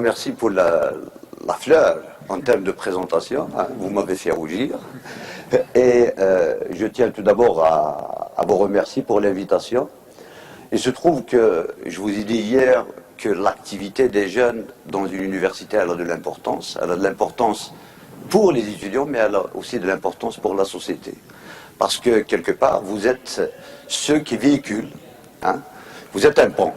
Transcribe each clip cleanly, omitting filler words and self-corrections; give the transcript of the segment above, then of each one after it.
Merci pour la fleur en termes de présentation, hein, vous m'avez fait rougir. Et je tiens tout d'abord à vous remercier pour l'invitation. Il se trouve que je vous ai dit hier que l'activité des jeunes dans une université elle a de l'importance. Elle a de l'importance pour les étudiants, mais elle a aussi de l'importance pour la société. Parce que quelque part, vous êtes ceux qui véhiculent, hein, vous êtes un pont,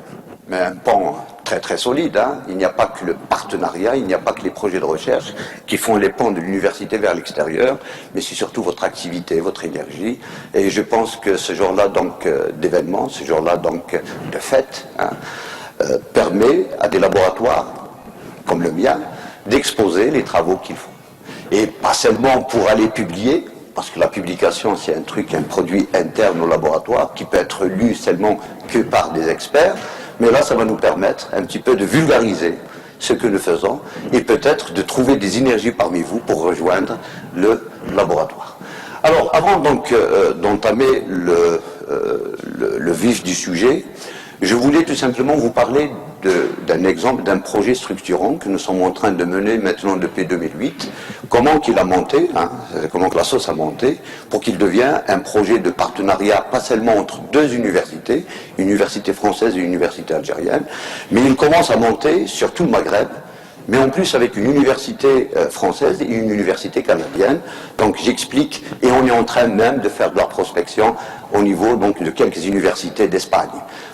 mais un pont très très solide. Hein. Il n'y a pas que le partenariat, il n'y a pas que les projets de recherche qui font les ponts de l'université vers l'extérieur, mais c'est surtout votre activité, votre énergie. Et je pense que ce genre-là donc d'événements, ce genre-là donc de fêtes, hein, permet à des laboratoires comme le mien d'exposer les travaux qu'ils font. Et pas seulement pour aller publier, parce que la publication c'est un truc, un produit interne au laboratoire qui peut être lu seulement que par des experts, mais là ça va nous permettre un petit peu de vulgariser ce que nous faisons et peut-être de trouver des énergies parmi vous pour rejoindre le laboratoire. Alors avant donc d'entamer le vif du sujet, je voulais tout simplement vous parler d'un exemple, d'un projet structurant que nous sommes en train de mener maintenant depuis 2008. Comment qu'il a monté, hein, comment que la sauce a monté, pour qu'il devienne un projet de partenariat, pas seulement entre deux universités, une université française et une université algérienne, mais il commence à monter sur tout le Maghreb, mais en plus avec une université française et une université canadienne. Donc j'explique, et on est en train même de faire de la prospection au niveau donc de quelques universités d'Espagne.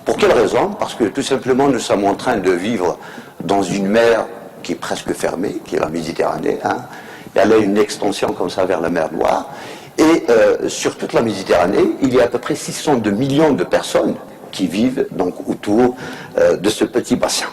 Pour quelle raison? Parce que tout simplement nous sommes en train de vivre dans une mer qui est presque fermée, qui est la Méditerranée, hein. Elle a une extension comme ça vers la mer Noire, et sur toute la Méditerranée, il y a à peu près 602 millions de personnes qui vivent donc autour de ce petit bassin.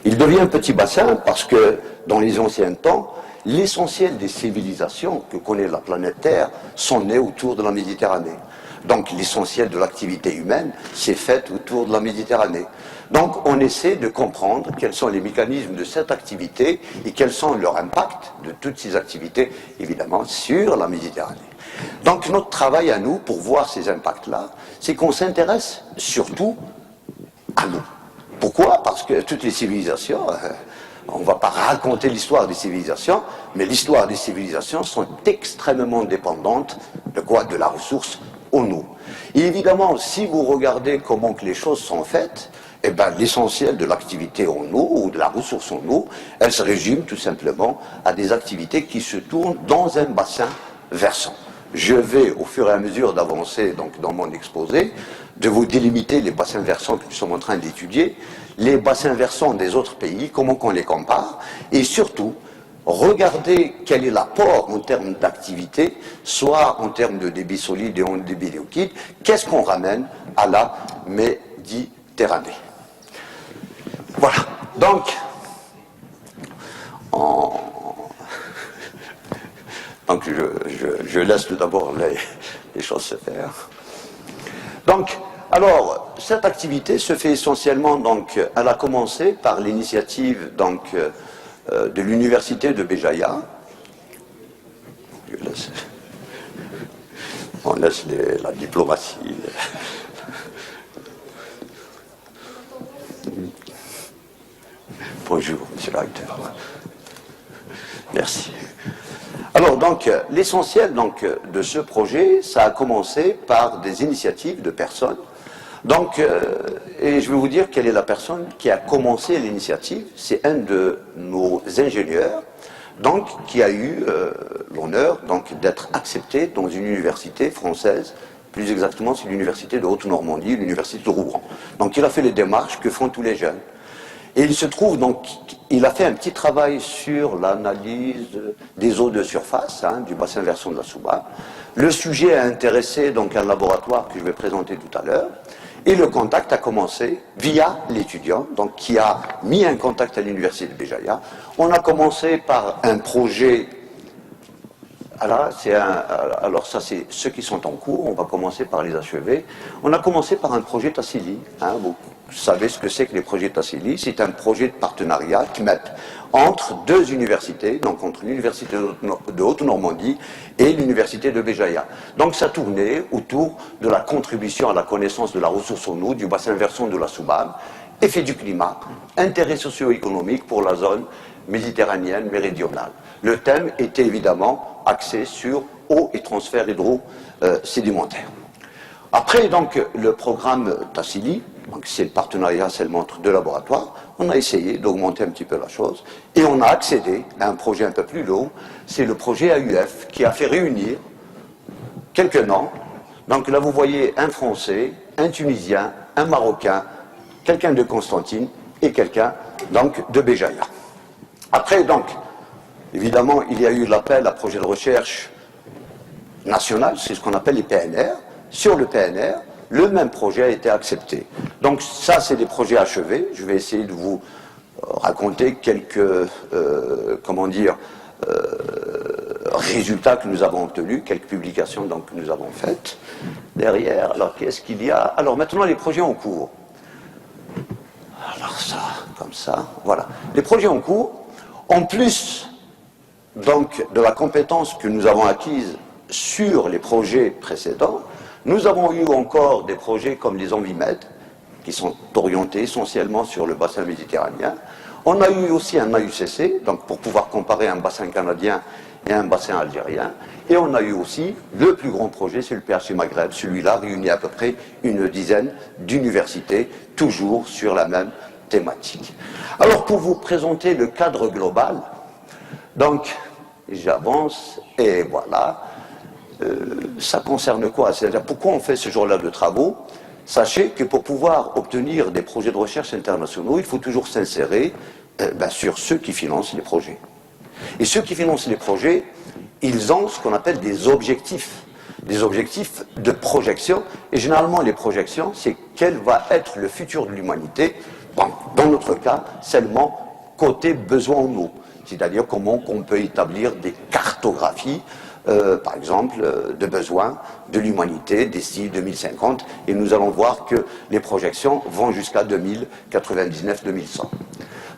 Il devient un petit bassin parce que dans les anciens temps, l'essentiel des civilisations que connaît la planète Terre sont nées autour de la Méditerranée. Donc l'essentiel de l'activité humaine s'est fait autour de la Méditerranée. Donc on essaie de comprendre quels sont les mécanismes de cette activité et quels sont leurs impacts de toutes ces activités, évidemment, sur la Méditerranée. Donc notre travail à nous, pour voir ces impacts-là, c'est qu'on s'intéresse surtout à nous. Pourquoi? Parce que toutes les civilisations, on ne va pas raconter l'histoire des civilisations, mais l'histoire des civilisations sont extrêmement dépendantes de quoi? De la ressource en eau. Et évidemment, si vous regardez comment que les choses sont faites, eh ben, l'essentiel de l'activité en eau ou de la ressource en eau, elle se résume tout simplement à des activités qui se tournent dans un bassin versant. Je vais, au fur et à mesure d'avancer donc dans mon exposé, de vous délimiter les bassins versants que nous sommes en train d'étudier, les bassins versants des autres pays, comment qu'on les compare, et surtout, regardez quel est l'apport en termes d'activité, soit en termes de débit solide et en débit liquide, qu'est-ce qu'on ramène à la Méditerranée. Voilà, donc, donc je laisse tout d'abord les choses se faire. Donc, alors, cette activité se fait essentiellement, donc, elle a commencé par l'initiative, donc, de l'université de Béjaïa. On laisse la diplomatie. Bonjour, monsieur le recteur. Merci. Alors, donc, l'essentiel donc, de ce projet, ça a commencé par des initiatives de personnes. Donc, et je vais vous dire quelle est la personne qui a commencé l'initiative. C'est un de nos ingénieurs, donc, qui a eu l'honneur donc d'être accepté dans une université française. Plus exactement, c'est l'université de Haute-Normandie, l'université de Rouen. Donc, il a fait les démarches que font tous les jeunes. Et il se trouve donc, il a fait un petit travail sur l'analyse des eaux de surface, hein, du bassin versant de la Souba. Le sujet a intéressé donc un laboratoire que je vais présenter tout à l'heure. Et le contact a commencé via l'étudiant, donc qui a mis un contact à l'université de Béjaïa. On a commencé par un projet. Alors ça c'est ceux qui sont en cours, on va commencer par les achever. On a commencé par un projet Tassili, hein, vous savez ce que c'est que les projets Tassili, c'est un projet de partenariat qui met entre deux universités, donc entre l'université de Haute-Normandie et l'université de Béjaïa. Donc ça tournait autour de la contribution à la connaissance de la ressource en eau du bassin versant de la Soubane, effet du climat, intérêt socio-économique pour la zone méditerranéenne méridionale. Le thème était évidemment axé sur eau et transfert hydro-sédimentaire. Après donc le programme Tassili, donc c'est le partenariat seulement entre deux laboratoires, on a essayé d'augmenter un petit peu la chose et on a accédé à un projet un peu plus long, c'est le projet AUF qui a fait réunir quelques noms. Donc là vous voyez un Français, un Tunisien, un Marocain, quelqu'un de Constantine et quelqu'un donc de Béjaïa. Après donc, évidemment, il y a eu l'appel à projet de recherche national, c'est ce qu'on appelle les PNR. Sur le PNR, le même projet a été accepté. Donc ça, c'est des projets achevés. Je vais essayer de vous raconter quelques, résultats que nous avons obtenus, quelques publications donc, que nous avons faites. Derrière, alors qu'est-ce qu'il y a? Alors maintenant, les projets en cours. Alors ça, comme ça, voilà. Les projets en cours, en plus donc, de la compétence que nous avons acquise sur les projets précédents, nous avons eu encore des projets comme les Envimed, qui sont orientés essentiellement sur le bassin méditerranéen. On a eu aussi un AUCC, donc pour pouvoir comparer un bassin canadien et un bassin algérien. Et on a eu aussi le plus grand projet, c'est le PHC Maghreb. Celui-là réunit à peu près une dizaine d'universités, toujours sur la même thématique. Alors pour vous présenter le cadre global, donc j'avance et voilà. Ça concerne quoi? C'est-à-dire pourquoi on fait ce genre-là de travaux? Sachez que pour pouvoir obtenir des projets de recherche internationaux, il faut toujours s'insérer sur ceux qui financent les projets. Et ceux qui financent les projets, ils ont ce qu'on appelle des objectifs de projection. Et généralement, les projections, c'est quel va être le futur de l'humanité. Bon, dans notre cas, seulement côté besoin en eau. C'est-à-dire comment on peut établir des cartographies par exemple, de besoins de l'humanité d'ici 2050. Et nous allons voir que les projections vont jusqu'à 2099-2100.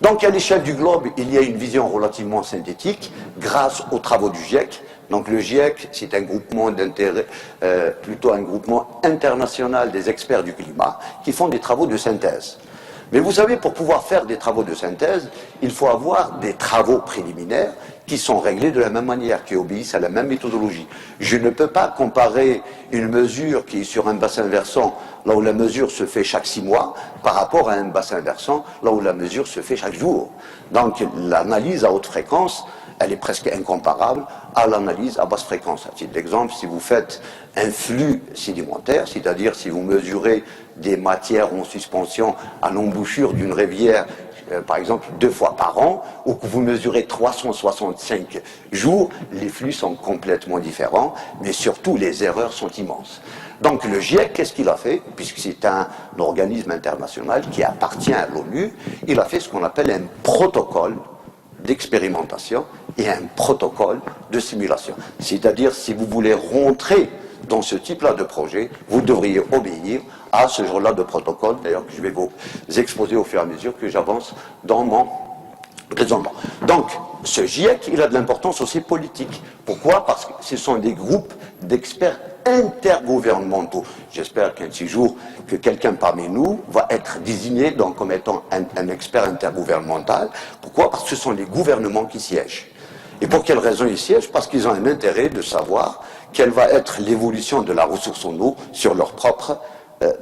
Donc, à l'échelle du globe, il y a une vision relativement synthétique grâce aux travaux du GIEC. Donc, le GIEC, c'est un groupement d'intérêt, plutôt un groupement international des experts du climat qui font des travaux de synthèse. Mais vous savez, pour pouvoir faire des travaux de synthèse, il faut avoir des travaux préliminaires qui sont réglés de la même manière, qui obéissent à la même méthodologie. Je ne peux pas comparer une mesure qui est sur un bassin versant, là où la mesure se fait chaque 6 mois, par rapport à un bassin versant, là où la mesure se fait chaque jour. Donc l'analyse à haute fréquence, elle est presque incomparable à l'analyse à basse fréquence. À titre d'exemple, si vous faites un flux sédimentaire, c'est-à-dire si vous mesurez des matières en suspension à l'embouchure d'une rivière, par exemple 2 fois par an, ou que vous mesurez 365 jours, les flux sont complètement différents, mais surtout les erreurs sont immenses. Donc le GIEC, qu'est-ce qu'il a fait? Puisque c'est un organisme international qui appartient à l'ONU, il a fait ce qu'on appelle un protocole d'expérimentation et un protocole de simulation. C'est-à-dire, si vous voulez rentrer dans ce type-là de projet, vous devriez obéir à ce genre-là de protocole, d'ailleurs que je vais vous exposer au fur et à mesure que j'avance dans mon raisonnement. Donc, ce GIEC, il a de l'importance aussi politique. Pourquoi? Parce que ce sont des groupes d'experts intergouvernementaux. J'espère qu'un de ces jours, que quelqu'un parmi nous va être désigné donc, comme étant un expert intergouvernemental. Pourquoi? Parce que ce sont les gouvernements qui siègent. Et pour quelle raison ils siègent? Parce qu'ils ont un intérêt de savoir quelle va être l'évolution de la ressource en eau sur leur propre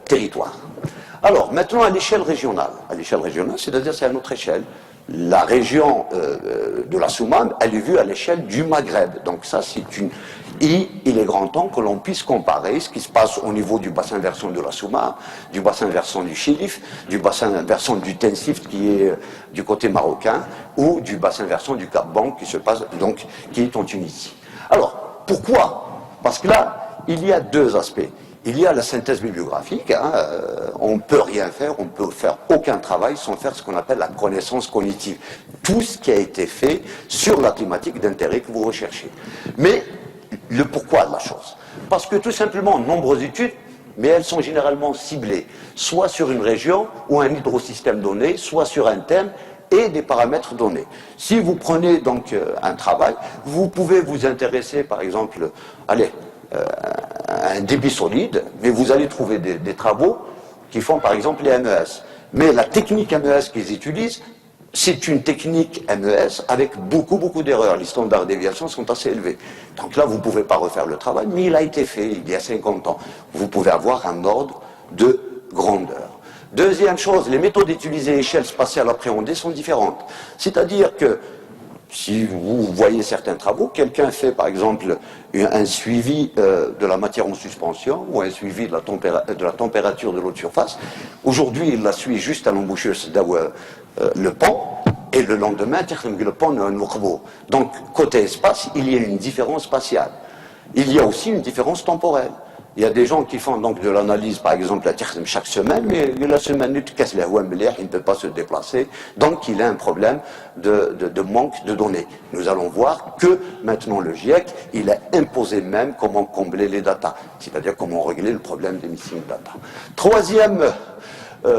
territoire. Alors, maintenant à l'échelle régionale. À l'échelle régionale, c'est-à-dire c'est à notre échelle. La région de la Soumam, elle est vue à l'échelle du Maghreb. Donc ça, c'est une... Et il est grand temps que l'on puisse comparer ce qui se passe au niveau du bassin versant de la Soumam, du bassin versant du Chilif, du bassin versant du Tensift qui est du côté marocain, ou du bassin versant du Cap Banque qui se passe, donc, qui est en Tunisie. Alors, pourquoi? Parce que là, il y a 2 aspects. Il y a la synthèse bibliographique, on ne peut rien faire, on ne peut faire aucun travail sans faire ce qu'on appelle la connaissance cognitive. Tout ce qui a été fait sur la thématique d'intérêt que vous recherchez. Mais le pourquoi de la chose. Parce que tout simplement, nombreuses études, mais elles sont généralement ciblées, soit sur une région ou un hydrosystème donné, soit sur un thème et des paramètres donnés. Si vous prenez donc un travail, vous pouvez vous intéresser par exemple, un débit solide, mais vous allez trouver des travaux qui font par exemple les MES. Mais la technique MES qu'ils utilisent, c'est une technique MES avec beaucoup d'erreurs. Les standards de déviation sont assez élevés. Donc là, vous ne pouvez pas refaire le travail, mais il a été fait il y a 50 ans. Vous pouvez avoir un ordre de grandeur. Deuxième chose, les méthodes utilisées à échelle spatiale appréhendée sont différentes. C'est-à-dire que si vous voyez certains travaux, quelqu'un fait par exemple un suivi de la matière en suspension ou un suivi de la température de l'eau de surface. Aujourd'hui, il la suit juste à l'embouchure le pont, et le lendemain, le pont est un nouveau. Donc, côté espace, il y a une différence spatiale. Il y a aussi une différence temporelle. Il y a des gens qui font donc de l'analyse, par exemple, chaque semaine, mais la semaine, il ne peut pas se déplacer, donc il a un problème de manque de données. Nous allons voir que maintenant le GIEC, il a imposé même comment combler les datas, c'est-à-dire comment régler le problème des missing data. Troisième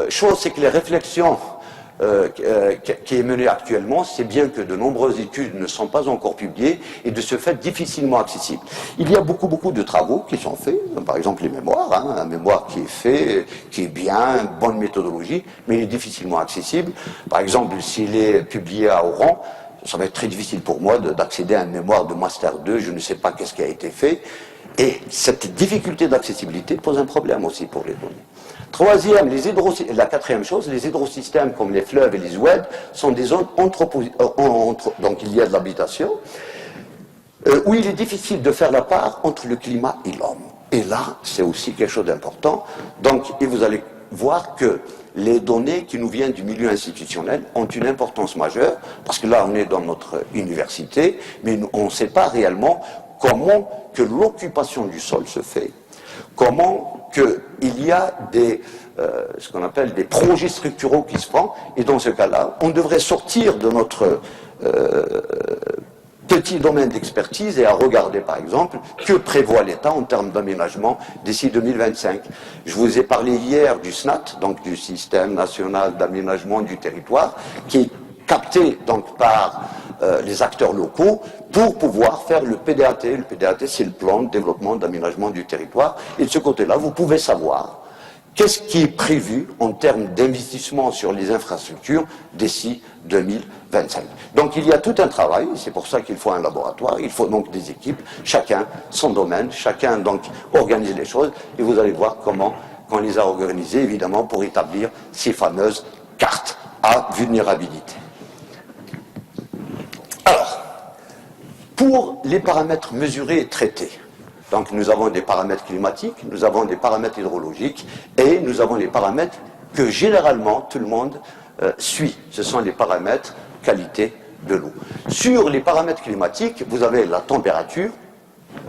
chose, c'est que les réflexions qui est menée actuellement, c'est bien que de nombreuses études ne sont pas encore publiées et de ce fait difficilement accessibles. Il y a beaucoup de travaux qui sont faits, par exemple les mémoires, un mémoire qui est fait, qui est bien, bonne méthodologie, mais il est difficilement accessible. Par exemple, s'il est publié à Oran, ça va être très difficile pour moi d'accéder à un mémoire de Master 2, je ne sais pas qu'est-ce qui a été fait, et cette difficulté d'accessibilité pose un problème aussi pour les données. Troisième, la quatrième chose, les hydrosystèmes comme les fleuves et les oueds sont des zones donc il y a de l'habitation, où il est difficile de faire la part entre le climat et l'homme. Et là, c'est aussi quelque chose d'important. Donc, et vous allez voir que les données qui nous viennent du milieu institutionnel ont une importance majeure, parce que là, on est dans notre université, mais on ne sait pas réellement comment que l'occupation du sol se fait, comment qu'il y a ce qu'on appelle des projets structuraux qui se font, et dans ce cas-là, on devrait sortir de notre petit domaine d'expertise et à regarder, par exemple, que prévoit l'État en termes d'aménagement d'ici 2025. Je vous ai parlé hier du SNAT, donc du Système National d'Aménagement du Territoire, qui est capté donc par les acteurs locaux pour pouvoir faire le PDAT. Le PDAT, c'est le plan de développement d'aménagement du territoire. Et de ce côté-là, vous pouvez savoir qu'est-ce qui est prévu en termes d'investissement sur les infrastructures d'ici 2025. Donc il y a tout un travail, c'est pour ça qu'il faut un laboratoire, il faut donc des équipes, chacun son domaine, chacun donc organise les choses, et vous allez voir comment on les a organisées, évidemment, pour établir ces fameuses cartes à vulnérabilité. Alors, pour les paramètres mesurés et traités, donc nous avons des paramètres climatiques, nous avons des paramètres hydrologiques et nous avons les paramètres que généralement tout le monde suit. Ce sont les paramètres qualité de l'eau. Sur les paramètres climatiques, vous avez la température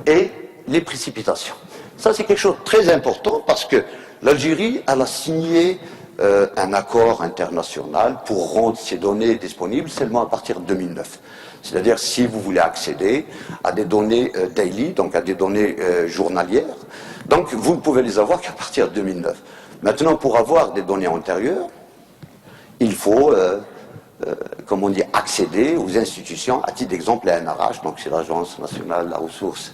et les précipitations. Ça, c'est quelque chose de très important parce que l'Algérie, elle a signé un accord international pour rendre ces données disponibles seulement à partir de 2009. C'est-à-dire si vous voulez accéder à des données daily, donc à des données journalières, donc vous ne pouvez les avoir qu'à partir de 2009. Maintenant, pour avoir des données antérieures, il faut, comme on dit, accéder aux institutions, à titre d'exemple la NRH, donc c'est l'Agence nationale de la ressource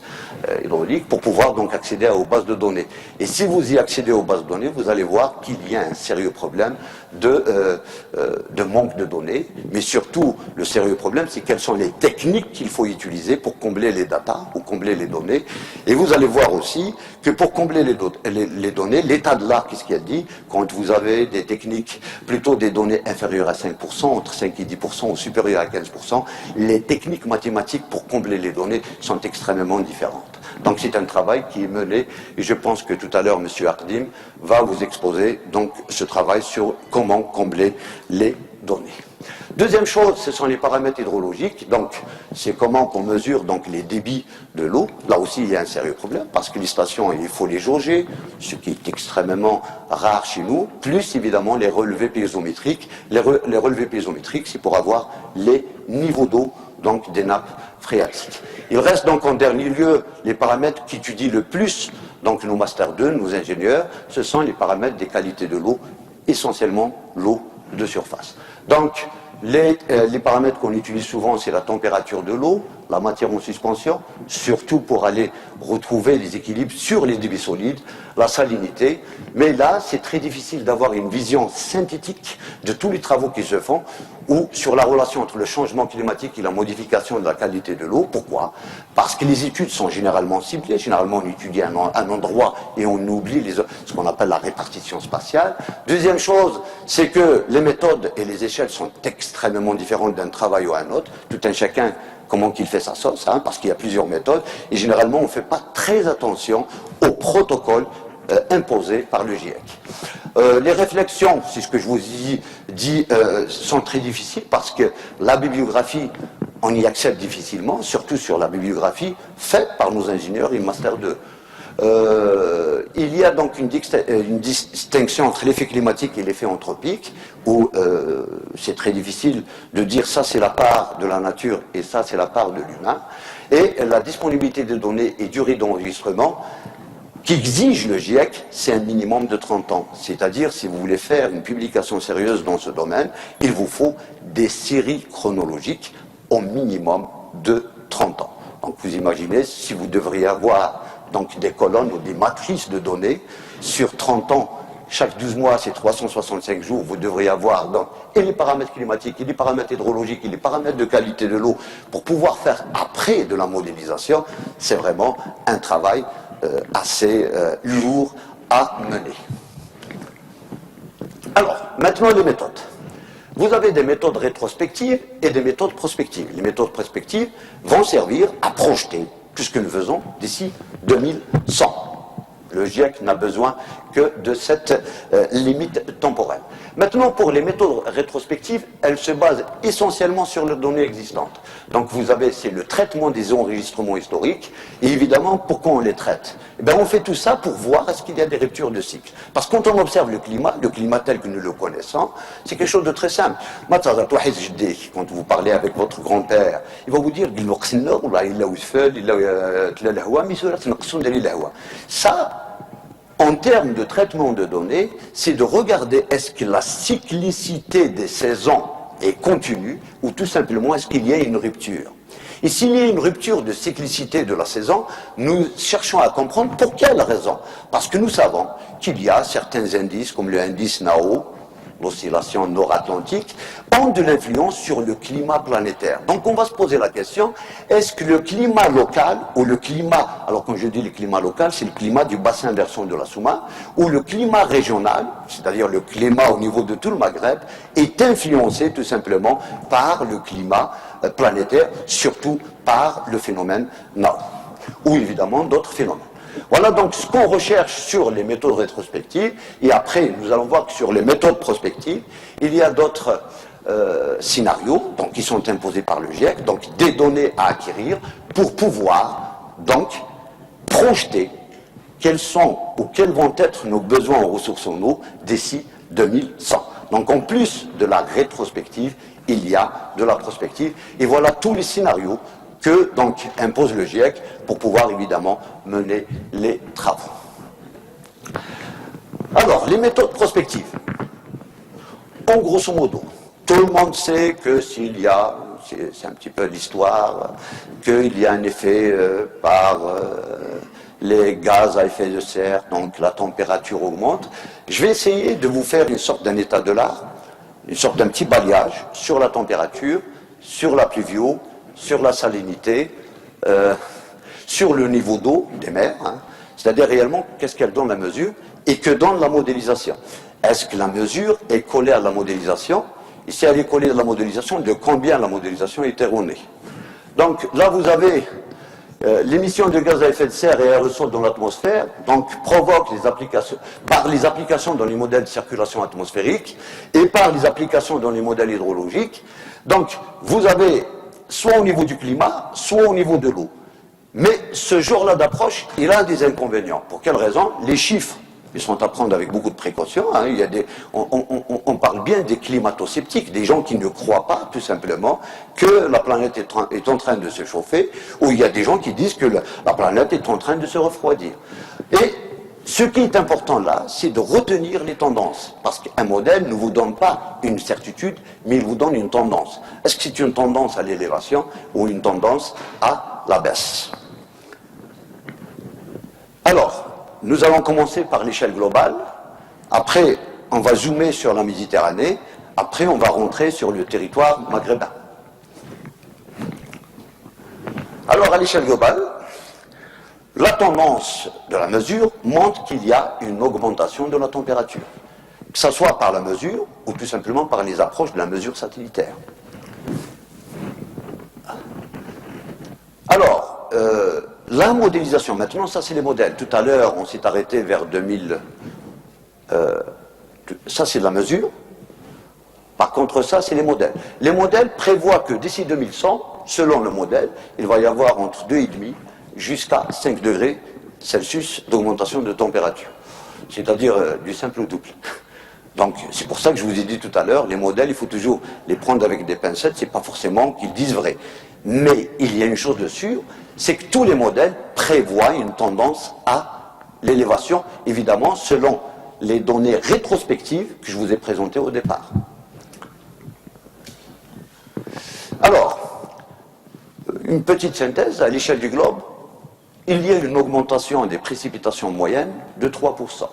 hydraulique, pour pouvoir donc accéder aux bases de données. Et si vous y accédez aux bases de données, vous allez voir qu'il y a un sérieux problème de manque de données, mais surtout le sérieux problème, c'est quelles sont les techniques qu'il faut utiliser pour combler les datas, ou combler les données. Et vous allez voir aussi que pour combler les données, l'état de l'art, qu'est-ce qu'il a dit, quand vous avez des techniques, plutôt des données inférieures à 5%, entre 5 et 10% ou supérieures à 15%, les techniques mathématiques pour combler les données sont extrêmement différentes. Donc c'est un travail qui est mené, et je pense que tout à l'heure, M. Hardim va vous exposer donc ce travail sur comment combler les données. Deuxième chose, ce sont les paramètres hydrologiques. Donc, c'est comment qu'on mesure donc les débits de l'eau. Là aussi, il y a un sérieux problème parce que les stations, il faut les jauger, ce qui est extrêmement rare chez nous. Plus évidemment les relevés piézométriques. Les relevés piézométriques, c'est pour avoir les niveaux d'eau donc des nappes phréatiques. Il reste donc en dernier lieu les paramètres qui étudient le plus donc nos Master 2, nos ingénieurs. Ce sont les paramètres des qualités de l'eau, essentiellement l'eau de surface. Donc, Les paramètres qu'on utilise souvent, c'est la température de l'eau, la matière en suspension, surtout pour aller retrouver les équilibres sur les débits solides, la salinité. Mais là, c'est très difficile d'avoir une vision synthétique de tous les travaux qui se font, ou sur la relation entre le changement climatique et la modification de la qualité de l'eau. Pourquoi? Parce que les études sont généralement ciblées. Généralement, on étudie un endroit et on oublie ce qu'on appelle la répartition spatiale. Deuxième chose, c'est que les méthodes et les échelles sont extrêmement différentes d'un travail ou à un autre. Tout un chacun, comment qu'il fait sa sauce, hein, parce qu'il y a plusieurs méthodes. Et généralement, on ne fait pas très attention au protocole imposé par le GIEC. Les réflexions, c'est ce que je vous ai dit, sont très difficiles parce que la bibliographie, on y accède difficilement, surtout sur la bibliographie faite par nos ingénieurs et Master 2. Il y a donc une distinction entre l'effet climatique et l'effet anthropique, où c'est très difficile de dire ça c'est la part de la nature et ça c'est la part de l'humain. Et la disponibilité des données et durée d'enregistrement qu'exige le GIEC, c'est un minimum de 30 ans. C'est-à-dire, si vous voulez faire une publication sérieuse dans ce domaine, il vous faut des séries chronologiques au minimum de 30 ans. Donc vous imaginez, si vous devriez avoir donc, des colonnes ou des matrices de données sur 30 ans, chaque 12 mois, c'est 365 jours, vous devriez avoir donc, et les paramètres climatiques, et les paramètres hydrologiques, et les paramètres de qualité de l'eau, pour pouvoir faire après de la modélisation, c'est vraiment un travail assez lourd à mener. Alors, maintenant les méthodes. Vous avez des méthodes rétrospectives et des méthodes prospectives. Les méthodes prospectives vont servir à projeter tout ce que nous faisons d'ici 2100. Le GIEC n'a besoin que de cette limite temporelle. Maintenant, pour les méthodes rétrospectives, elles se basent essentiellement sur les données existantes. Donc vous avez, c'est le traitement des enregistrements historiques. Et évidemment, pourquoi on les traite? Eh bien, on fait tout ça pour voir est-ce qu'il y a des ruptures de cycle. Parce que quand on observe le climat tel que nous le connaissons, c'est quelque chose de très simple. Quand vous parlez avec votre grand-père, il va vous dire ça, en termes de traitement de données, c'est de regarder est-ce que la cyclicité des saisons est continue ou tout simplement est-ce qu'il y a une rupture. Et s'il y a une rupture de cyclicité de la saison, nous cherchons à comprendre pour quelle raison. Parce que nous savons qu'il y a certains indices, comme le indice NAO, l'oscillation nord-atlantique, ont de l'influence sur le climat planétaire. Donc on va se poser la question, est-ce que le climat local, ou le climat, alors quand je dis le climat local, c'est le climat du bassin versant de la Souma, ou le climat régional, c'est-à-dire le climat au niveau de tout le Maghreb, est influencé tout simplement par le climat planétaire, surtout par le phénomène NAO, ou évidemment d'autres phénomènes. Voilà donc ce qu'on recherche sur les méthodes rétrospectives, et après nous allons voir que sur les méthodes prospectives, il y a d'autres scénarios donc, qui sont imposés par le GIEC, donc des données à acquérir pour pouvoir donc projeter quels sont ou quels vont être nos besoins en ressources en eau d'ici 2100. Donc en plus de la rétrospective, il y a de la prospective, et voilà tous les scénarios que donc impose le GIEC pour pouvoir évidemment mener les travaux. Alors, les méthodes prospectives. En grosso modo, tout le monde sait que s'il y a, c'est un petit peu l'histoire, qu'il y a un effet par les gaz à effet de serre, donc la température augmente. Je vais essayer de vous faire une sorte d'un état de l'art, une sorte d'un petit balayage sur la température, sur la pluvio, sur la salinité, sur le niveau d'eau des mers, hein, c'est-à-dire réellement qu'est-ce qu'elle donne la mesure et que donne la modélisation. Est-ce que la mesure est collée à la modélisation? Et si elle est collée à la modélisation, de combien la modélisation est erronée? Donc là vous avez l'émission de gaz à effet de serre et aérosols dans l'atmosphère, donc provoque les applications, par les applications dans les modèles de circulation atmosphérique et par les applications dans les modèles hydrologiques. Donc vous avez soit au niveau du climat, soit au niveau de l'eau. Mais ce genre-là d'approche, il a des inconvénients. Pour quelle raison? Les chiffres, ils sont à prendre avec beaucoup de précautions. Hein. Il y a on parle bien des climato-sceptiques, des gens qui ne croient pas, tout simplement, que la planète est en train de se chauffer, ou il y a des gens qui disent que la planète est en train de se refroidir. Et Ce qui est important là, c'est de retenir les tendances. Parce qu'un modèle ne vous donne pas une certitude, mais il vous donne une tendance. Est-ce que c'est une tendance à l'élévation ou une tendance à la baisse? Alors, nous allons commencer par l'échelle globale. Après, on va zoomer sur la Méditerranée. Après, on va rentrer sur le territoire maghrébin. Alors, à l'échelle globale, la tendance de la mesure montre qu'il y a une augmentation de la température, que ce soit par la mesure ou tout simplement par les approches de la mesure satellitaire. Alors, la modélisation, maintenant, ça c'est les modèles. Tout à l'heure, on s'est arrêté vers 2000. Ça c'est la mesure. Par contre, ça c'est les modèles. Les modèles prévoient que d'ici 2100, selon le modèle, il va y avoir entre 2,5 jusqu'à 5 degrés Celsius d'augmentation de température. C'est-à-dire du simple au double. Donc, c'est pour ça que je vous ai dit tout à l'heure, les modèles, il faut toujours les prendre avec des pincettes, c'est pas forcément qu'ils disent vrai. Mais il y a une chose de sûre, c'est que tous les modèles prévoient une tendance à l'élévation, évidemment, selon les données rétrospectives que je vous ai présentées au départ. Alors, une petite synthèse, à l'échelle du globe, il y a une augmentation des précipitations moyennes de 3%.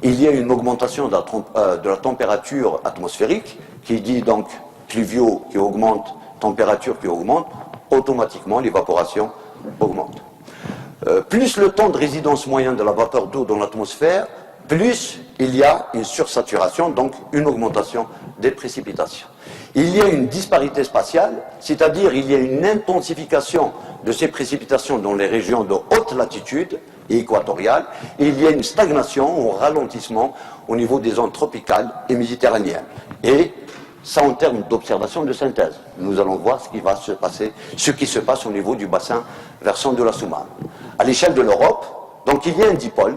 Il y a une augmentation de la température atmosphérique, qui dit donc pluvio qui augmente, température qui augmente, automatiquement l'évaporation augmente. Plus le temps de résidence moyen de la vapeur d'eau dans l'atmosphère, plus il y a une sursaturation, donc une augmentation des précipitations. Il y a une disparité spatiale, c'est-à-dire il y a une intensification de ces précipitations dans les régions de haute latitude et équatoriale, et il y a une stagnation ou ralentissement au niveau des zones tropicales et méditerranéennes. Et ça en termes d'observation de synthèse. Nous allons voir ce qui va se passer, ce qui se passe au niveau du bassin versant de la Soumane. À l'échelle de l'Europe, donc il y a un dipôle.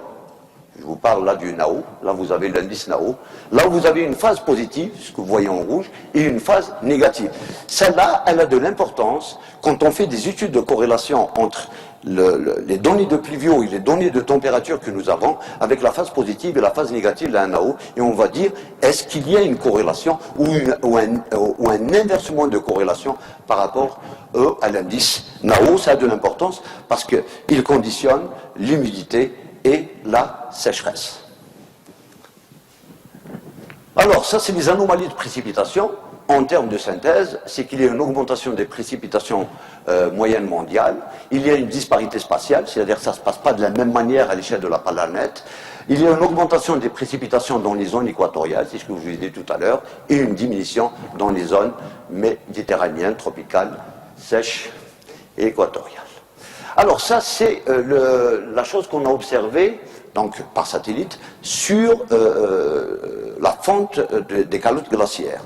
Je vous parle là du NAO, là vous avez l'indice NAO, là vous avez une phase positive, ce que vous voyez en rouge, et une phase négative. Celle-là, elle a de l'importance quand on fait des études de corrélation entre les données de pluvio et les données de température que nous avons avec la phase positive et la phase négative de la NAO, et on va dire, est-ce qu'il y a une corrélation ou un inversement de corrélation par rapport à l'indice NAO. Ça a de l'importance parce qu'il conditionne l'humidité et la sécheresse. Alors, ça, c'est les anomalies de précipitation. En termes de synthèse, c'est qu'il y a une augmentation des précipitations moyennes mondiales. Il y a une disparité spatiale, c'est-à-dire que ça ne se passe pas de la même manière à l'échelle de la planète. Il y a une augmentation des précipitations dans les zones équatoriales, c'est ce que je vous ai dit tout à l'heure, et une diminution dans les zones méditerranéennes, tropicales, sèches et équatoriales. Alors ça, c'est la chose qu'on a observée, donc par satellite, sur la fonte des calottes glaciaires.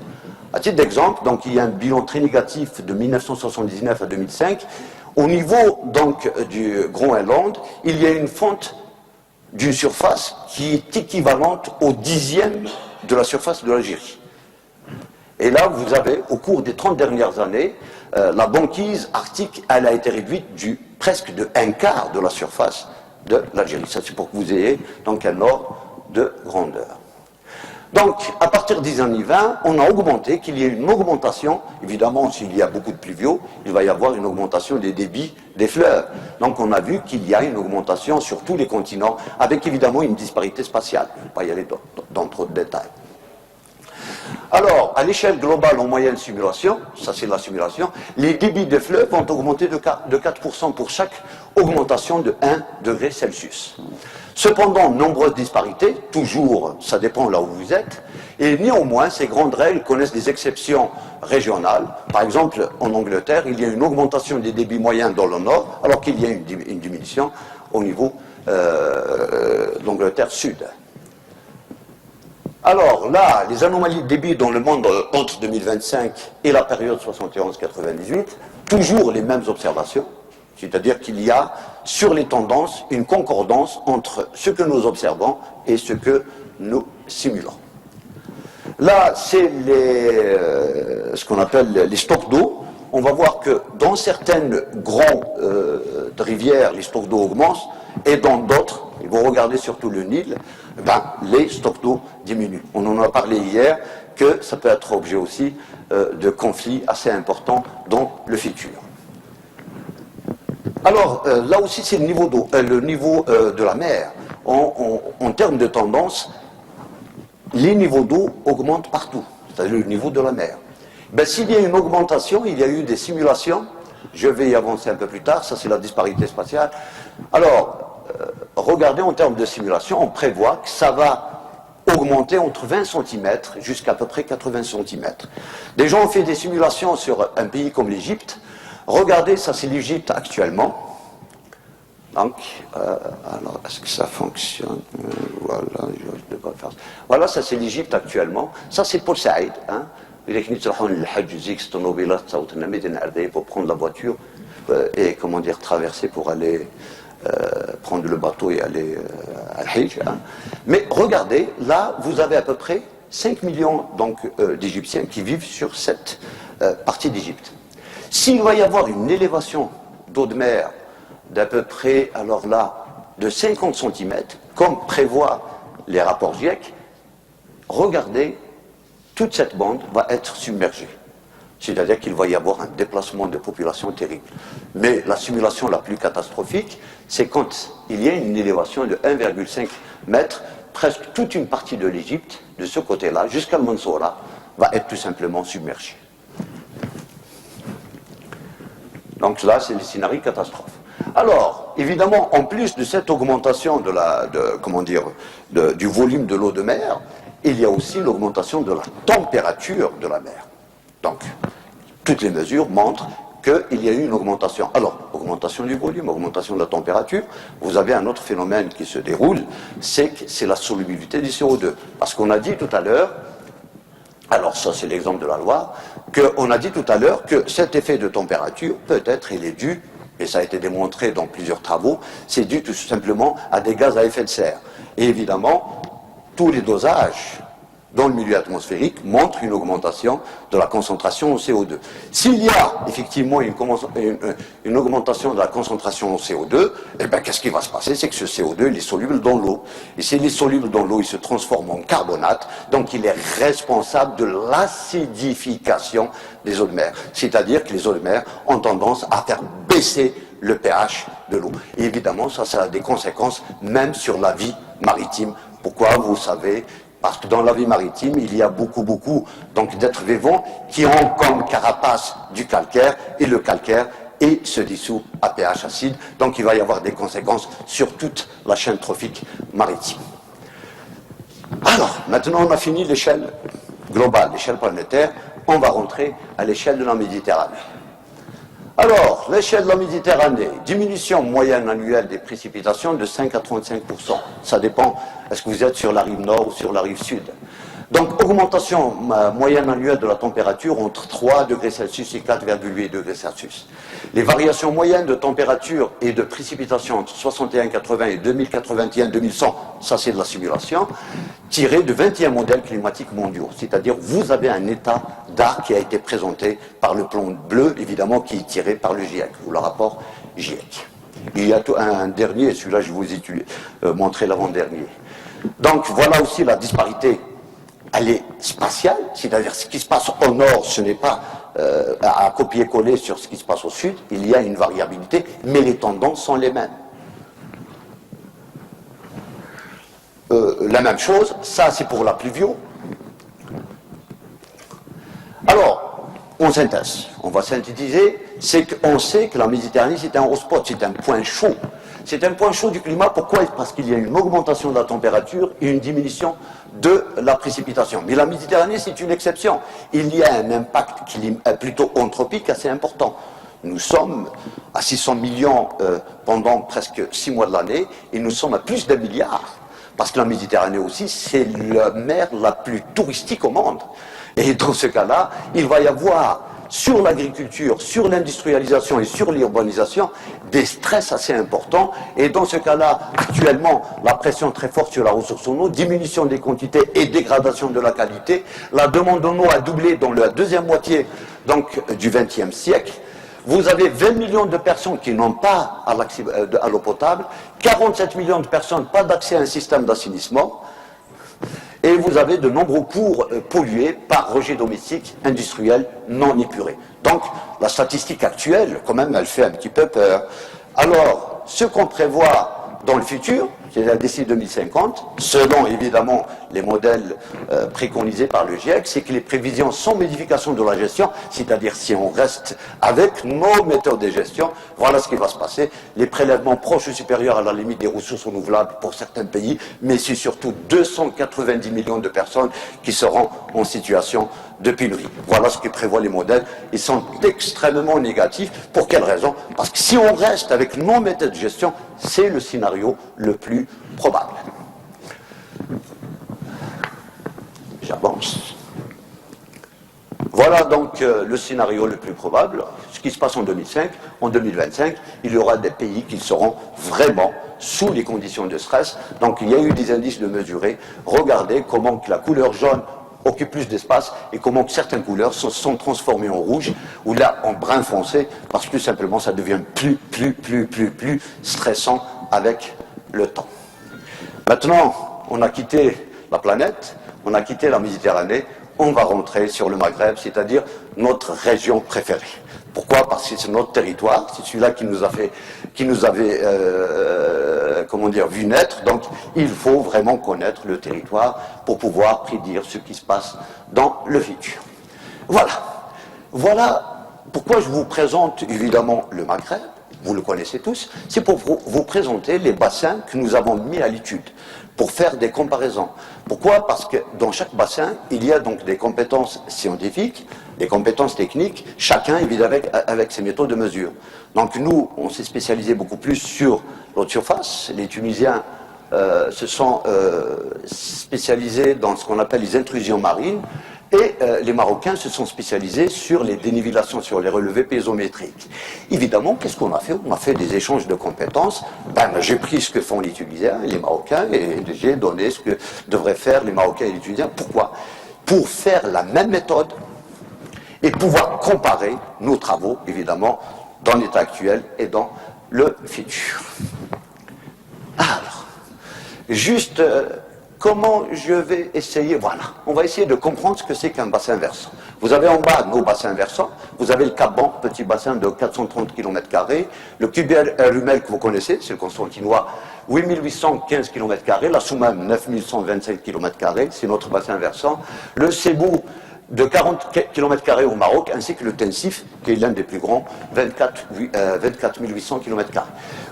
À titre d'exemple, donc il y a un bilan très négatif de 1979 à 2005. Au niveau donc du Groenland, il y a une fonte d'une surface qui est équivalente au 10e de la surface de l'Algérie. Et là, vous avez, au cours des 30 dernières années, la banquise arctique, elle a été réduite presque de un quart de la surface de l'Algérie. Ça, c'est pour que vous ayez donc un ordre de grandeur. Donc, à partir des années 20, on a augmenté, qu'il y ait une augmentation, évidemment, s'il y a beaucoup de pluviaux, il va y avoir une augmentation des débits des fleuves. Donc, on a vu qu'il y a une augmentation sur tous les continents, avec évidemment une disparité spatiale. Je ne vais pas y aller dans trop de détails. Alors, à l'échelle globale, en moyenne simulation, ça c'est la simulation, les débits des fleuves vont augmenter de 4% pour chaque augmentation de 1 degré Celsius. Cependant, nombreuses disparités, toujours, ça dépend là où vous êtes, et néanmoins, ces grandes règles connaissent des exceptions régionales. Par exemple, en Angleterre, il y a une augmentation des débits moyens dans le nord, alors qu'il y a une diminution au niveau d'Angleterre sud. Alors là, les anomalies de débit dans le monde entre 2025 et la période 71-98, toujours les mêmes observations, c'est-à-dire qu'il y a sur les tendances une concordance entre ce que nous observons et ce que nous simulons. Là, c'est ce qu'on appelle les stocks d'eau. On va voir que dans certaines grandes rivières, les stocks d'eau augmentent, et dans d'autres, et vous regardez surtout le Nil, ben, les stocks d'eau diminuent. On en a parlé hier, que ça peut être objet aussi de conflits assez importants dans le futur. Alors, là aussi, c'est le niveau d'eau, le niveau de la mer. En termes de tendance, les niveaux d'eau augmentent partout, c'est-à-dire le niveau de la mer. Ben, s'il y a une augmentation, il y a eu des simulations, je vais y avancer un peu plus tard, ça c'est la disparité spatiale. Alors, regardez en termes de simulation, on prévoit que ça va augmenter entre 20 cm jusqu'à peu près 80 cm. Des gens ont fait des simulations sur un pays comme l'Égypte. Regardez, ça c'est l'Égypte actuellement. Donc, alors, est-ce que ça fonctionne? Voilà, je devrais faire ça. Voilà, ça c'est l'Égypte actuellement. Ça c'est Port Saïd. Hein. Pour prendre la voiture et, comment dire, traverser pour aller prendre le bateau et aller à Al-Hijj. Hein. Mais regardez, là, vous avez à peu près 5 millions d'Égyptiens qui vivent sur cette partie d'Égypte. S'il va y avoir une élévation d'eau de mer d'à peu près, alors là, de 50 cm, comme prévoient les rapports GIEC, regardez, toute cette bande va être submergée. C'est-à-dire qu'il va y avoir un déplacement de population terrible. Mais la simulation la plus catastrophique, c'est quand il y a une élévation de 1,5 mètre, presque toute une partie de l'Égypte, de ce côté-là, jusqu'à Mansoura, va être tout simplement submergée. Donc là, c'est le scénario catastrophe. Alors, évidemment, en plus de cette augmentation du volume de l'eau de mer, il y a aussi l'augmentation de la température de la mer. Donc, toutes les mesures montrent qu'il y a eu une augmentation. Alors, augmentation du volume, augmentation de la température, vous avez un autre phénomène qui se déroule, c'est la solubilité du CO2. Parce qu'on a dit tout à l'heure, alors ça c'est l'exemple de la Loire, qu'on a dit tout à l'heure que cet effet de température, peut-être il est dû, et ça a été démontré dans plusieurs travaux, c'est dû tout simplement à des gaz à effet de serre. Et évidemment, tous les dosages dans le milieu atmosphérique montrent une augmentation de la concentration en CO2. S'il y a effectivement une augmentation de la concentration en CO2, eh bien, qu'est-ce qui va se passer? C'est que ce CO2, il est soluble dans l'eau. Et s'il est soluble dans l'eau, il se transforme en carbonate, donc il est responsable de l'acidification des eaux de mer. C'est-à-dire que les eaux de mer ont tendance à faire baisser le pH de l'eau. Et évidemment, ça a des conséquences même sur la vie maritime. Pourquoi? Vous savez, parce que dans la vie maritime, il y a beaucoup d'êtres vivants qui ont comme carapace du calcaire, et le calcaire se dissout à pH acide, donc il va y avoir des conséquences sur toute la chaîne trophique maritime. Alors, maintenant on a fini l'échelle globale, l'échelle planétaire, on va rentrer à l'échelle de la Méditerranée. Alors, l'échelle de la Méditerranée, diminution moyenne annuelle des précipitations de 5 à 35%. Ça dépend, est-ce que vous êtes sur la rive nord ou sur la rive sud. Donc, augmentation moyenne annuelle de la température entre 3 degrés Celsius et 4,8 degrés Celsius. Les variations moyennes de température et de précipitation entre 61-80 et 2081-2100, ça c'est de la simulation, tirée de 21 modèles climatiques mondiaux. C'est-à-dire, vous avez un état d'art qui a été présenté par le plan bleu, évidemment, qui est tiré par le GIEC, ou le rapport GIEC. Il y a un dernier, celui-là je vous ai montré l'avant-dernier. Donc, voilà aussi la disparité. Elle est spatiale, c'est-à-dire ce qui se passe au nord, ce n'est pas à copier-coller sur ce qui se passe au sud, il y a une variabilité, mais les tendances sont les mêmes. La même chose, ça c'est pour la pluvio. Alors, on synthèse, on va synthétiser, c'est qu'on sait que la Méditerranée c'est un hotspot, c'est un point chaud. C'est un point chaud du climat, pourquoi? Parce qu'il y a une augmentation de la température et une diminution de la précipitation. Mais la Méditerranée, c'est une exception. Il y a un impact plutôt anthropique assez important. Nous sommes à 600 millions pendant presque 6 mois de l'année, et nous sommes à plus d'1 milliard. Parce que la Méditerranée aussi, c'est la mer la plus touristique au monde. Et dans ce cas-là, il va y avoir sur l'agriculture, sur l'industrialisation et sur l'urbanisation, des stress assez importants. Et dans ce cas-là, actuellement, la pression très forte sur la ressource en eau, diminution des quantités et dégradation de la qualité. La demande en eau a doublé dans la deuxième moitié du XXe siècle. Vous avez 20 millions de personnes qui n'ont pas à l'eau potable, 47 millions de personnes pas d'accès à un système d'assainissement, et vous avez de nombreux cours pollués par rejets domestiques, industriels, non épurés. Donc, la statistique actuelle, quand même, elle fait un petit peu peur. Alors, ce qu'on prévoit dans le futur, c'est d'ici 2050, selon évidemment les modèles préconisés par le GIEC, c'est que les prévisions sans modification de la gestion, c'est-à-dire si on reste avec nos méthodes de gestion, voilà ce qui va se passer. Les prélèvements proches ou supérieurs à la limite des ressources renouvelables pour certains pays, mais c'est surtout 290 millions de personnes qui seront en situation de pénurie. Voilà ce que prévoient les modèles. Ils sont extrêmement négatifs. Pour quelle raison? Parce que si on reste avec nos méthodes de gestion, c'est le scénario le plus probable. J'avance. Voilà donc le scénario le plus probable. Ce qui se passe en 2005, en 2025, il y aura des pays qui seront vraiment sous les conditions de stress. Donc il y a eu des indices de mesurer. Regardez comment que la couleur jaune occupe plus d'espace et comment que certaines couleurs se sont transformées en rouge ou là en brun foncé parce que tout simplement ça devient plus stressant avec le temps. Maintenant, on a quitté la planète, on a quitté la Méditerranée, on va rentrer sur le Maghreb, c'est-à-dire notre région préférée. Pourquoi? Parce que c'est notre territoire, c'est celui-là qui nous avait comment dire, vu naître. Donc, il faut vraiment connaître le territoire pour pouvoir prédire ce qui se passe dans le futur. Voilà. Voilà pourquoi je vous présente évidemment le Maghreb. Vous le connaissez tous. C'est pour vous présenter les bassins que nous avons mis à l'étude, pour faire des comparaisons. Pourquoi? Parce que dans chaque bassin, il y a donc des compétences scientifiques, des compétences techniques, chacun évidemment avec ses méthodes de mesure. Donc nous, on s'est spécialisé beaucoup plus sur l'eau de surface. Les Tunisiens se sont spécialisés dans ce qu'on appelle les intrusions marines, et les Marocains se sont spécialisés sur les dénivellations, sur les relevés pésométriques. Évidemment, qu'est-ce qu'on a fait? On a fait des échanges de compétences. J'ai pris ce que font les Tunisiens et les Marocains et j'ai donné ce que devraient faire les Marocains et les Tunisiens. Pourquoi? Pour faire la même méthode et pouvoir comparer nos travaux, évidemment, dans l'état actuel et dans le futur. Alors, juste... comment je vais essayer, voilà, on va essayer de comprendre ce que c'est qu'un bassin versant. Vous avez en bas nos bassins versants, vous avez le Cap-Ban, petit bassin de 430 km², le Cubier-Rumel que vous connaissez, c'est le Constantinois, 8815 km², la Soummam, 9125 km², c'est notre bassin versant, le Sébou, de 40 km² au Maroc, ainsi que le Tensiff, qui est l'un des plus grands, 24 800 km².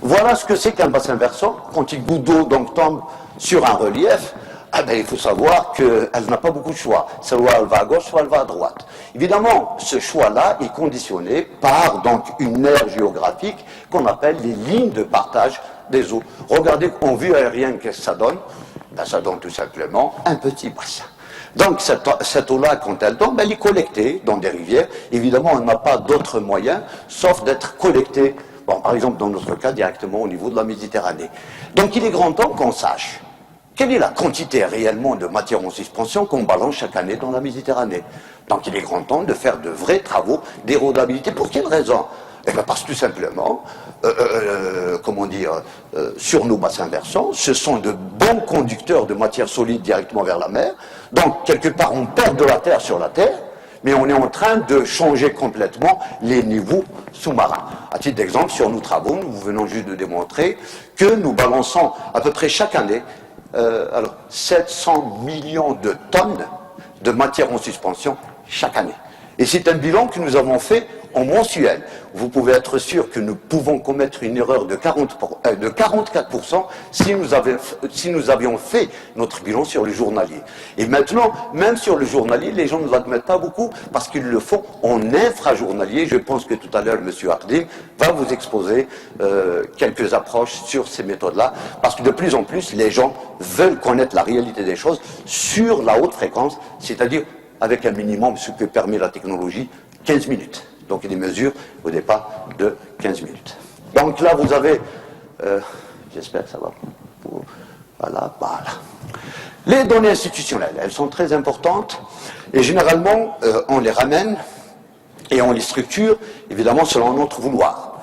Voilà ce que c'est qu'un bassin versant. Quand une goutte d'eau donc tombe sur un relief, il faut savoir qu'elle n'a pas beaucoup de choix. Soit elle va à gauche, soit elle va à droite. Évidemment, ce choix-là est conditionné par donc une aire géographique qu'on appelle les lignes de partage des eaux. Regardez en vue aérienne qu'est-ce que ça donne. Ça donne tout simplement un petit bassin. Donc cette eau-là, quand elle tombe, elle est collectée dans des rivières. Évidemment, on n'a pas d'autre moyen, sauf d'être collectée, bon, par exemple dans notre cas, directement au niveau de la Méditerranée. Donc il est grand temps qu'on sache quelle est la quantité réellement de matière en suspension qu'on balance chaque année dans la Méditerranée. Donc il est grand temps de faire de vrais travaux d'érodabilité. Pour quelle raison? Eh bien parce que tout simplement, sur nos bassins versants, ce sont de bons conducteurs de matière solide directement vers la mer. Donc, quelque part, on perd de la terre sur la terre, mais on est en train de changer complètement les niveaux sous-marins. À titre d'exemple, sur nos travaux, nous venons juste de démontrer que nous balançons à peu près chaque année 700 millions de tonnes de matière en suspension chaque année. Et c'est un bilan que nous avons fait en mensuel. Vous pouvez être sûr que nous pouvons commettre une erreur de 44% si nous avions fait notre bilan sur le journalier. Et maintenant, même sur le journalier, les gens ne l'admettent pas beaucoup parce qu'ils le font en infrajournalier. Je pense que tout à l'heure, M. Hardim va vous exposer quelques approches sur ces méthodes-là, parce que de plus en plus, les gens veulent connaître la réalité des choses sur la haute fréquence, c'est-à-dire avec un minimum, ce que permet la technologie, 15 minutes. Donc il y a des mesures au départ de 15 minutes. Donc là, vous avez, j'espère que ça va, voilà. Les données institutionnelles, elles sont très importantes, et généralement, on les ramène Et on les structure, évidemment, selon notre vouloir.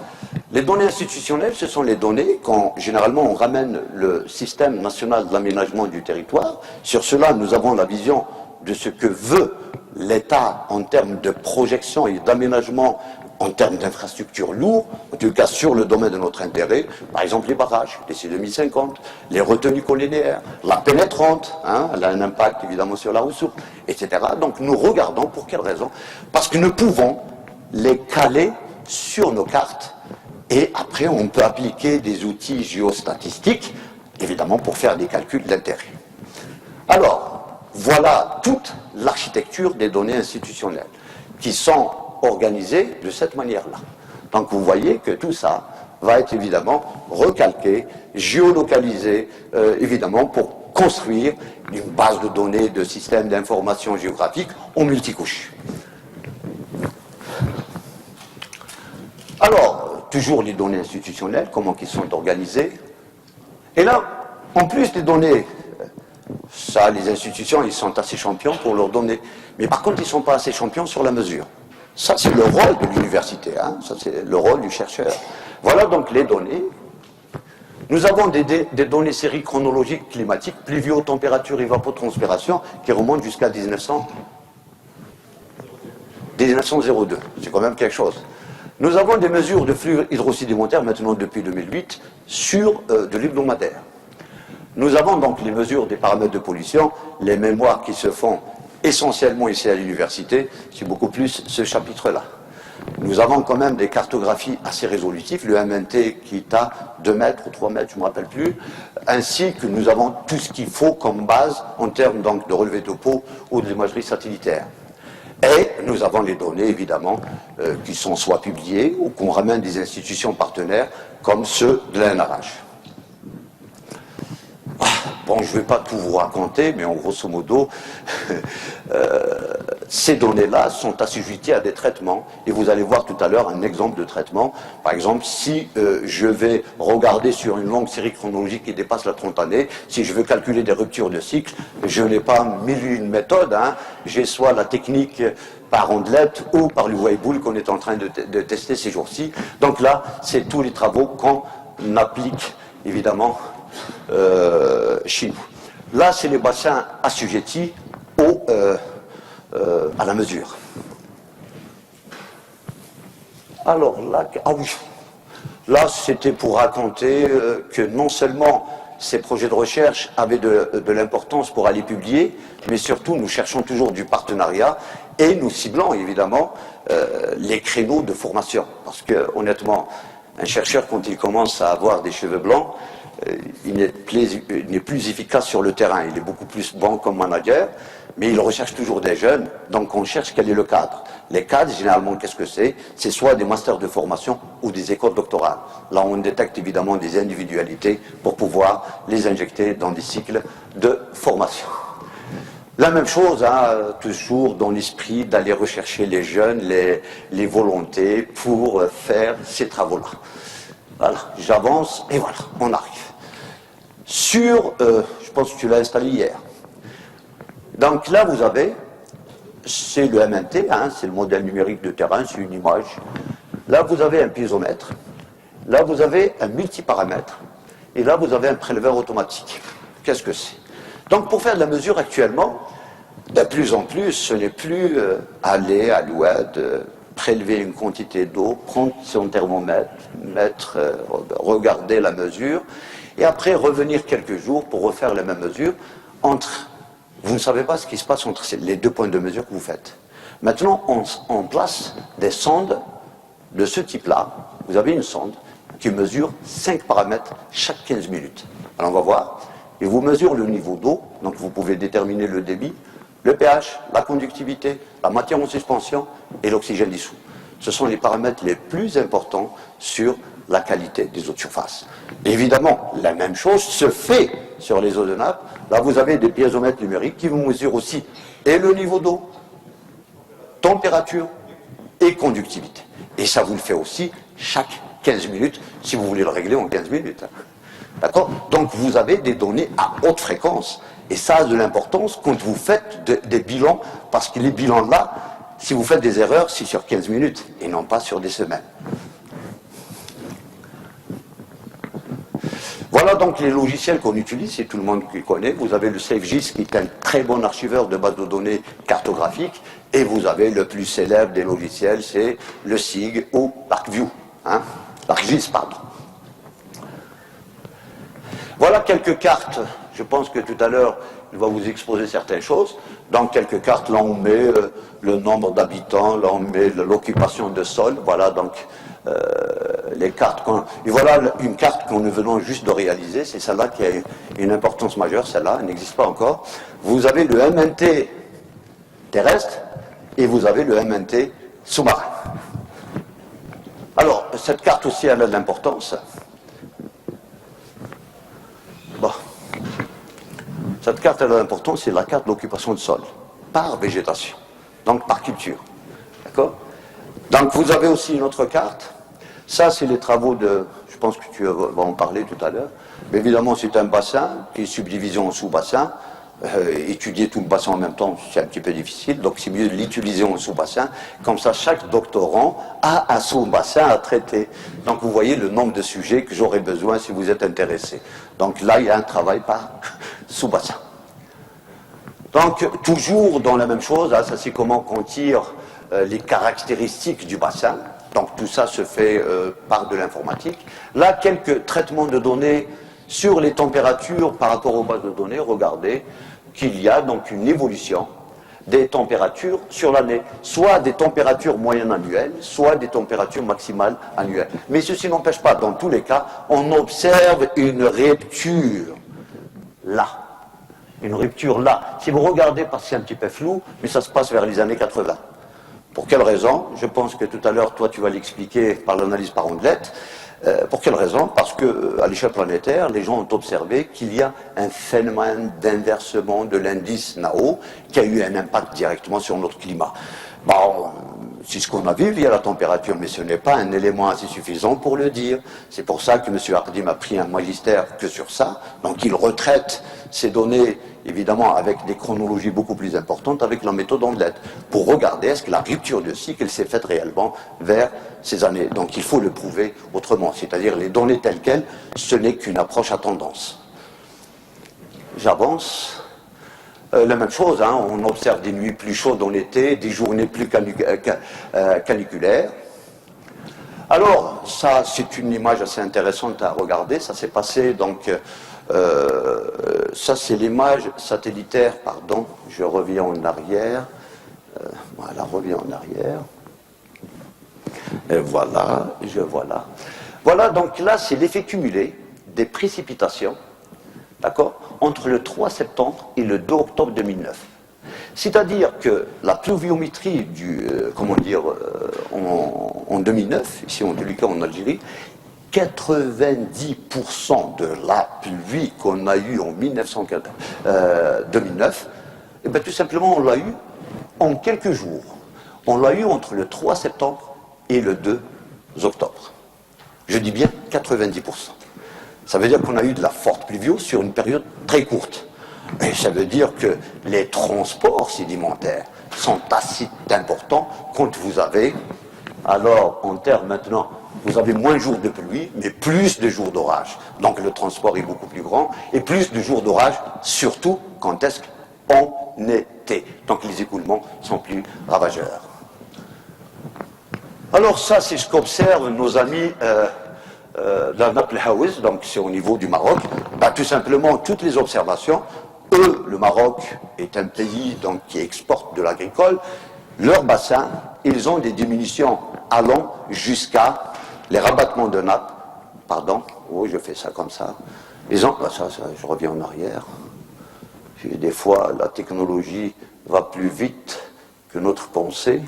Les données institutionnelles, ce sont les données quand, généralement, on ramène le système national de l'aménagement du territoire. Sur cela, nous avons la vision de ce que veut l'État en termes de projection et d'aménagement, en termes d'infrastructures lourdes, en tout cas sur le domaine de notre intérêt, par exemple les barrages, d'ici 2050, les retenues collinaires, la pénétrante, elle a un impact évidemment sur la ressource, etc. Donc nous regardons pour quelles raisons? Parce que nous pouvons les caler sur nos cartes et après on peut appliquer des outils géostatistiques, évidemment pour faire des calculs d'intérêt. Alors, voilà toute l'architecture des données institutionnelles qui sont organisées de cette manière-là. Donc vous voyez que tout ça va être évidemment recalqué, géolocalisé, évidemment pour construire une base de données de systèmes d'information géographique en multicouches. Alors, toujours les données institutionnelles, comment ils sont organisées. Et là, en plus des données, ça, les institutions, ils sont assez champions pour leur donner. Mais par contre, ils ne sont pas assez champions sur la mesure. Ça, c'est le rôle de l'université, ça, c'est le rôle du chercheur. Voilà donc les données. Nous avons des données séries chronologiques climatiques, pluvio, température, évapotranspiration, qui remontent jusqu'à 1902. C'est quand même quelque chose. Nous avons des mesures de flux hydrosédimentaires, maintenant depuis 2008, sur de l'hebdomadaire. Nous avons donc les mesures des paramètres de pollution, les mémoires qui se font essentiellement ici à l'université, c'est beaucoup plus ce chapitre-là. Nous avons quand même des cartographies assez résolutives, le MNT qui est à 2 mètres ou 3 mètres, je ne me rappelle plus, ainsi que nous avons tout ce qu'il faut comme base en termes donc de relevé topo ou d'imagerie satellitaire. Et nous avons les données, évidemment, qui sont soit publiées ou qu'on ramène des institutions partenaires, comme ceux de l'ANRH. Bon, je ne vais pas tout vous raconter, mais en grosso modo, ces données-là sont assujetties à des traitements. Et vous allez voir tout à l'heure un exemple de traitement. Par exemple, si je vais regarder sur une longue série chronologique qui dépasse la 30 années, si je veux calculer des ruptures de cycle, je n'ai pas mille et une méthodes. J'ai soit la technique par ondelette ou par le Weibull qu'on est en train de tester ces jours-ci. Donc là, c'est tous les travaux qu'on applique, évidemment, chez nous. Là, c'est les bassins assujettis à la mesure. Alors là, oui. Là, c'était pour raconter que non seulement ces projets de recherche avaient de l'importance pour aller publier, mais surtout nous cherchons toujours du partenariat et nous ciblons évidemment les créneaux de formation. Parce que honnêtement, un chercheur, quand il commence à avoir des cheveux blancs, il n'est plus efficace sur le terrain, il est beaucoup plus bon comme manager, mais il recherche toujours des jeunes, donc on cherche quel est le cadre. Les cadres, généralement, qu'est-ce que c'est? C'est soit des masters de formation ou des écoles doctorales. Là, on détecte évidemment des individualités pour pouvoir les injecter dans des cycles de formation. La même chose, toujours dans l'esprit d'aller rechercher les jeunes, les volontés pour faire ces travaux-là. Voilà, j'avance et voilà, on arrive. Je pense que tu l'as installé hier. Donc là, vous avez, c'est le MNT, c'est le modèle numérique de terrain, c'est une image. Là, vous avez un piézomètre. Là, vous avez un multiparamètre. Et là, vous avez un préleveur automatique. Qu'est-ce que c'est? Donc, pour faire de la mesure actuellement, de plus en plus, ce n'est plus aller à l'oued, prélever une quantité d'eau, prendre son thermomètre, regarder la mesure, et après revenir quelques jours pour refaire la même mesure vous ne savez pas ce qui se passe entre les deux points de mesure que vous faites. Maintenant, on place des sondes de ce type-là. Vous avez une sonde qui mesure 5 paramètres chaque 15 minutes. Alors on va voir. Et vous mesurez le niveau d'eau, donc vous pouvez déterminer le débit, le pH, la conductivité, la matière en suspension et l'oxygène dissous. Ce sont les paramètres les plus importants sur la qualité des eaux de surface. Évidemment, la même chose se fait sur les eaux de nappe. Là, vous avez des piézomètres numériques qui vous mesurent aussi et le niveau d'eau, température et conductivité. Et ça vous le fait aussi chaque 15 minutes, si vous voulez le régler en 15 minutes. D'accord? Donc, vous avez des données à haute fréquence. Et ça a de l'importance quand vous faites des bilans, parce que les bilans-là, Si vous faites des erreurs, c'est sur 15 minutes et non pas sur des semaines. Voilà donc les logiciels qu'on utilise, c'est tout le monde qui connaît. Vous avez le SafeGIS qui est un très bon archiveur de bases de données cartographiques, et vous avez le plus célèbre des logiciels, c'est le SIG ou l'ArcView, hein, l'ArcGIS, pardon. Voilà quelques cartes. Je pense que tout à l'heure, il va vous exposer certaines choses. Dans quelques cartes, là on met le nombre d'habitants, là on met l'occupation de sol. Voilà donc les cartes. Et voilà une carte que nous venons juste de réaliser. C'est celle-là qui a une importance majeure. Celle-là, elle n'existe pas encore. Vous avez le MNT terrestre et vous avez le MNT sous-marin. Alors, cette carte aussi, elle a de l'importance. Bon. Cette carte, elle a de l'importance, c'est la carte de l'occupation de sol, par végétation, donc par culture. D'accord? Donc, vous avez aussi une autre carte. Ça, c'est les travaux de... Je pense que tu vas en parler tout à l'heure. Mais évidemment, c'est un bassin qui est subdivision en sous-bassin. Étudier tout le bassin en même temps, c'est un petit peu difficile. Donc, c'est mieux de l'utiliser en sous-bassin. Comme ça, chaque doctorant a un sous-bassin à traiter. Donc, vous voyez le nombre de sujets que j'aurais besoin si vous êtes intéressé. Donc, là, il y a un travail par sous-bassin. Donc, toujours dans la même chose, hein, ça c'est comment on tire les caractéristiques du bassin. Donc, tout ça se fait par de l'informatique. Là, quelques traitements de données sur les températures par rapport aux bases de données. Regardez qu'il y a donc une évolution des températures sur l'année, soit des températures moyennes annuelles, soit des températures maximales annuelles. Mais ceci n'empêche pas, dans tous les cas, on observe une rupture là. Une rupture là. Si vous regardez, parce que c'est un petit peu flou, mais ça se passe vers les années 80. Pour quelle raison? Je pense que tout à l'heure, toi, tu vas l'expliquer par l'analyse par ondelette. Pour quelle raison? Parce qu'à l'échelle planétaire, les gens ont observé qu'il y a un phénomène d'inversement de l'indice NAO qui a eu un impact directement sur notre climat. Bon, c'est ce qu'on a vu via la température, mais ce n'est pas un élément assez suffisant pour le dire. C'est pour ça que M. Hardim a pris un magistère que sur ça. Donc il retraite ces données, évidemment, avec des chronologies beaucoup plus importantes, avec la méthode ondelette, pour regarder est-ce que la rupture de cycle s'est faite réellement vers ces années. Donc il faut le prouver autrement, c'est-à-dire les données telles quelles, ce n'est qu'une approche à tendance. J'avance. La même chose, hein, on observe des nuits plus chaudes en été, des journées plus caniculaires. Alors, ça, c'est une image assez intéressante à regarder. Ça s'est passé, donc, ça, c'est l'image satellitaire, pardon, je reviens en arrière. Voilà, reviens en arrière. Et voilà, voilà. Voilà, donc là, c'est l'effet cumulé des précipitations, d'accord, entre le 3 septembre et le 2 octobre 2009. C'est-à-dire que la pluviométrie en 2009, ici en Toluca, en Algérie, 90% de la pluie qu'on a eue en 2009, et bien tout simplement on l'a eu en quelques jours. On l'a eu entre le 3 septembre et le 2 octobre. Je dis bien 90%. Ça veut dire qu'on a eu de la forte pluvio sur une période très courte. Et ça veut dire que les transports sédimentaires sont assez importants quand vous avez, alors en termes maintenant, vous avez moins de jours de pluie, mais plus de jours d'orage. Donc le transport est beaucoup plus grand, et plus de jours d'orage, surtout quand est-ce qu'en été. Donc les écoulements sont plus ravageurs. Alors ça, c'est ce qu'observent nos amis dans Naples Haouez, donc c'est au niveau du Maroc. Ben, tout simplement, toutes les observations, eux, le Maroc est un pays donc, qui exporte de l'agricole, leurs bassins, ils ont des diminutions allant jusqu'à les rabattements de nappes, pardon, oui, je fais ça comme ça, ils ont, ça, je reviens en arrière, puis des fois, la technologie va plus vite que notre pensée,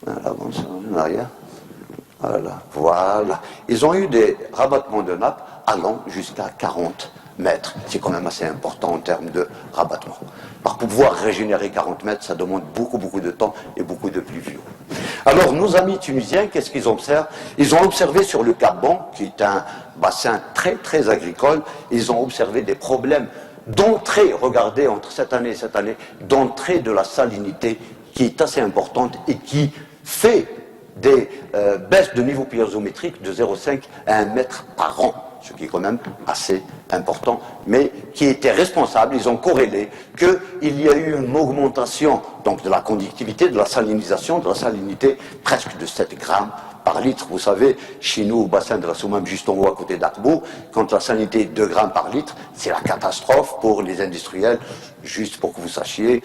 voilà, en arrière, voilà. Ils ont eu des rabattements de nappes allant jusqu'à 40 mètres. C'est quand même assez important en termes de rabattement. Pour pouvoir régénérer 40 mètres, ça demande beaucoup de temps et beaucoup de pluvieux. Alors, nos amis tunisiens, qu'est-ce qu'ils observent? Ils ont observé sur le Cap Bon, qui est un bassin très agricole, ils ont observé des problèmes d'entrée, regardez, entre cette année et cette année, d'entrée de la salinité qui est assez importante et qui fait des baisses de niveau piézométrique de 0,5 à 1 mètre par an, ce qui est quand même assez important, mais qui était responsable, ils ont corrélé qu'il y a eu une augmentation donc, de la conductivité, de la salinisation, de la salinité presque de 7 grammes par litre. Vous savez, chez nous, au bassin de la Soumam, juste en haut à côté d'Akbou, quand la salinité est 2 grammes par litre, c'est la catastrophe pour les industriels. Juste pour que vous sachiez,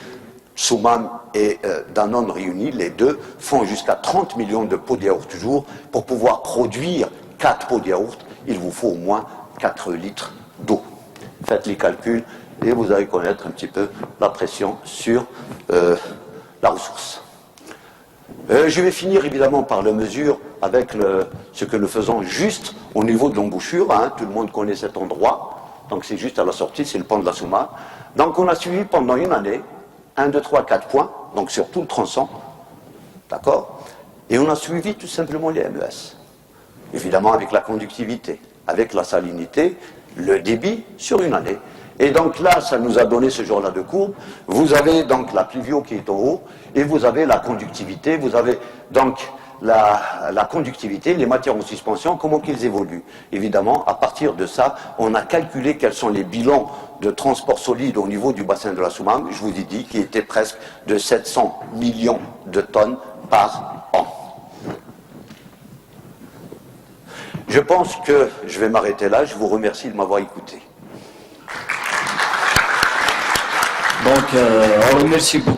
Soumam et Danone réunis, les deux, font jusqu'à 30 millions de pots de yaourt jour. Pour pouvoir produire 4 pots de yaourt, il vous faut au moins 4 litres d'eau. Faites les calculs et vous allez connaître un petit peu la pression sur la ressource. Je vais finir évidemment par la mesure avec ce que nous faisons juste au niveau de l'embouchure. Hein, tout le monde connaît cet endroit. Donc c'est juste à la sortie, c'est le pont de la Soumam. Donc on a suivi pendant une année 1, 2, 3, 4 points, donc sur tout le tronçon. D'accord? Et on a suivi tout simplement les MES. Évidemment avec la conductivité, avec la salinité, le débit sur une année. Et donc là, ça nous a donné ce genre-là de courbe. Vous avez donc la pluvio qui est en haut, et vous avez la conductivité, vous avez donc la conductivité, les matières en suspension, comment qu'ils évoluent. Évidemment, à partir de ça, on a calculé quels sont les bilans de transport solide au niveau du bassin de la Soumam, je vous ai dit, qui était presque de 700 millions de tonnes par an. Je pense que je vais m'arrêter là, je vous remercie de m'avoir écouté. Donc, on remercie beaucoup.